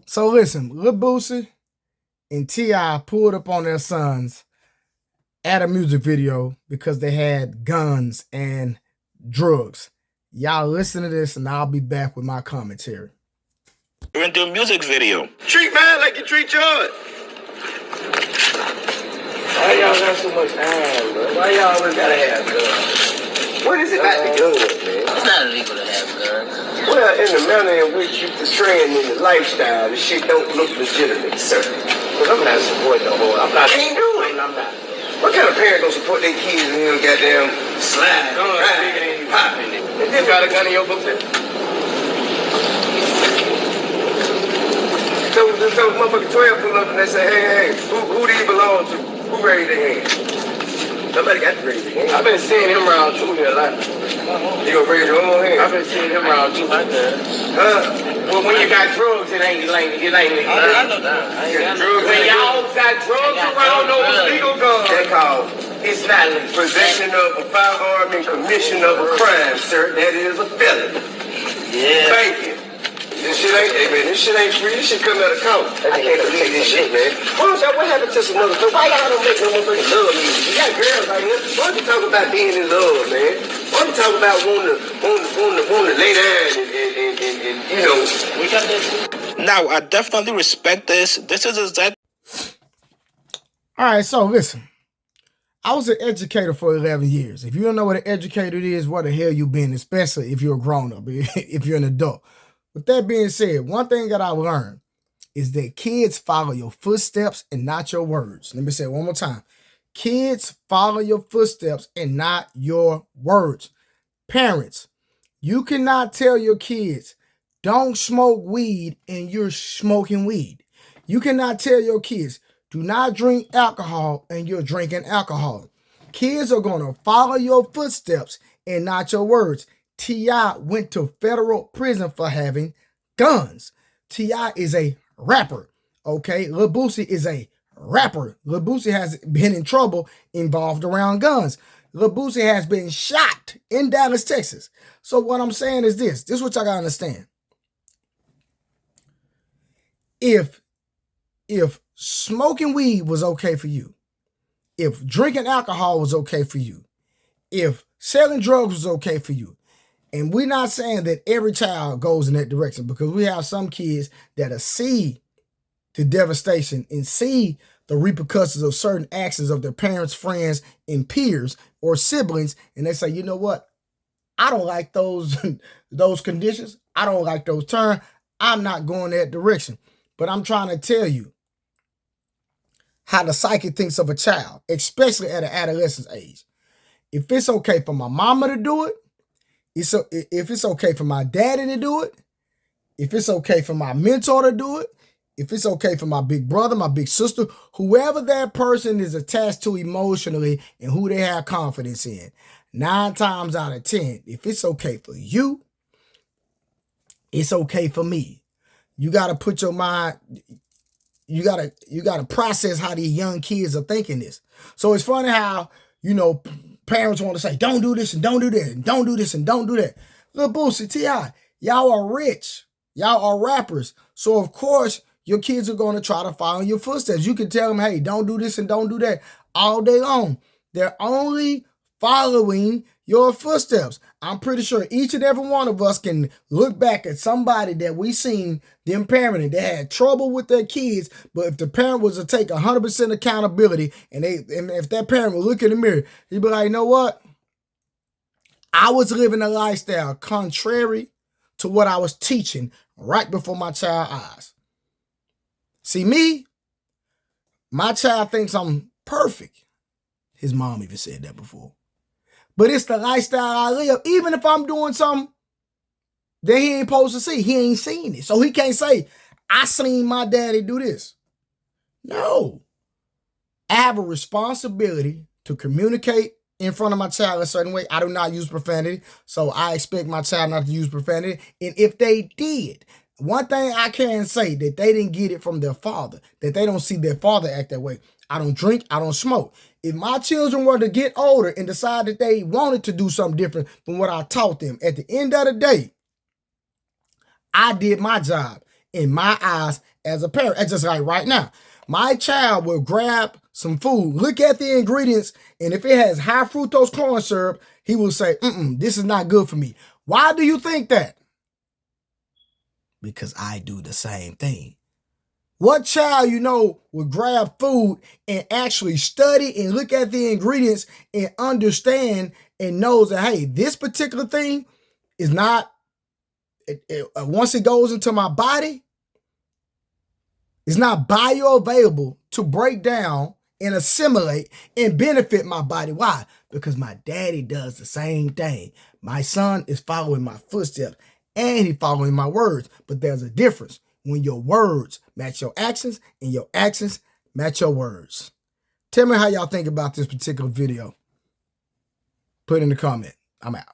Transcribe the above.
So listen, Lil Boosie and T.I. pulled up on their sons at a music video because they had guns and drugs. Y'all listen to this and I'll be back with my commentary. We're gonna do a music video. Treat man like you treat yours. Why y'all got so much time, bro? Why y'all always gotta have guns? What is it about the guns, man? It's not illegal to have guns. Well, in the manner in which you portraying in the lifestyle, the shit don't look legitimate, sir. Because I'm not supporting the whole. I'm not. Can't do it. I'm not. What kind of parent gonna support their kids and you goddamn slide, ride, popping it? And you got a gun in your book there? So motherfucking 12 pull up and they say, hey, who do you belong to? Who raised their hand? Somebody got to raise their hand. I've been seeing him around too here a lot. You gonna raise your own hand? I've been seeing him around too like that. Well, when you got drugs, it ain't legal. I know that. When y'all got drugs around those legal guns, they call it's not legal. Possession of a firearm and commission of a crime, sir. That is a felony. Yeah. Thank you. This shit ain't free. This shit come out of court. I can't believe this shit, man. What happened to some motherfuckers? Why y'all don't make no motherfucking love music? You got girls out here. Why don't you talk about being in love, man? Why don't you talk about wanting to lay down and you know? We got this. Now, I definitely respect this. This is exactly. All right, so listen. I was an educator for 11 years. If you don't know what an educator is, what the hell you been, especially if you're a grown-up, if you're an adult. With that being said, one thing that I learned is that kids follow your footsteps and not your words. Let me say it one more time. Kids follow your footsteps and not your words. Parents, you cannot tell your kids, don't smoke weed and you're smoking weed. You cannot tell your kids, do not drink alcohol and you're drinking alcohol. Kids are going to follow your footsteps and not your words. T.I. went to federal prison for having guns. T.I. is a rapper, okay? Lil Boosie is a rapper. Lil Boosie has been in trouble involved around guns. Lil Boosie has been shot in Dallas, Texas. So what I'm saying is this. This is what y'all got to understand. If smoking weed was okay for you, if drinking alcohol was okay for you, if selling drugs was okay for you, and we're not saying that every child goes in that direction because we have some kids that see the devastation and see the repercussions of certain actions of their parents, friends, and peers or siblings. And they say, you know what? I don't like those conditions. I don't like those terms. I'm not going that direction. But I'm trying to tell you how the psyche thinks of a child, especially at an adolescent age. If it's okay for my mama to do it, if it's okay for my daddy to do it, if it's okay for my mentor to do it, if it's okay for my big brother, my big sister, whoever that person is attached to emotionally and who they have confidence in, 9 times out of 10, if it's okay for you, it's okay for me. You got to put your mind, you got to process how these young kids are thinking this. So it's funny how, parents want to say, don't do this and don't do that and don't do this and don't do that. Lil Boosie, T.I., y'all are rich. Y'all are rappers. So, of course, your kids are going to try to follow your footsteps. You can tell them, hey, don't do this and don't do that all day long. They're only following your footsteps. I'm pretty sure each and every one of us can look back at somebody that we seen them parenting. They had trouble with their kids, but if the parent was to take 100% accountability and if that parent would look in the mirror, he'd be like, you know what? I was living a lifestyle contrary to what I was teaching right before my child's eyes. See me, my child thinks I'm perfect. His mom even said that before. But it's the lifestyle I live. Even if I'm doing something that he ain't supposed to see, he ain't seen it. So he can't say, I seen my daddy do this. No. I have a responsibility to communicate in front of my child a certain way. I do not use profanity, so I expect my child not to use profanity. And if they did, one thing I can say that they didn't get it from their father, that they don't see their father act that way. I don't drink, I don't smoke. If my children were to get older and decide that they wanted to do something different from what I taught them, at the end of the day, I did my job in my eyes as a parent. It's just like right now. My child will grab some food, look at the ingredients, and if it has high fructose corn syrup, he will say, this is not good for me. Why do you think that? Because I do the same thing. What child you know will grab food and actually study and look at the ingredients and understand and knows that, hey, this particular thing is not, once it goes into my body, it's not bioavailable to break down and assimilate and benefit my body. Why? Because my daddy does the same thing. My son is following my footsteps and he's following my words. But there's a difference when your words match your actions and your actions match your words. Tell me how y'all think about this particular video. Put it in the comment. I'm out.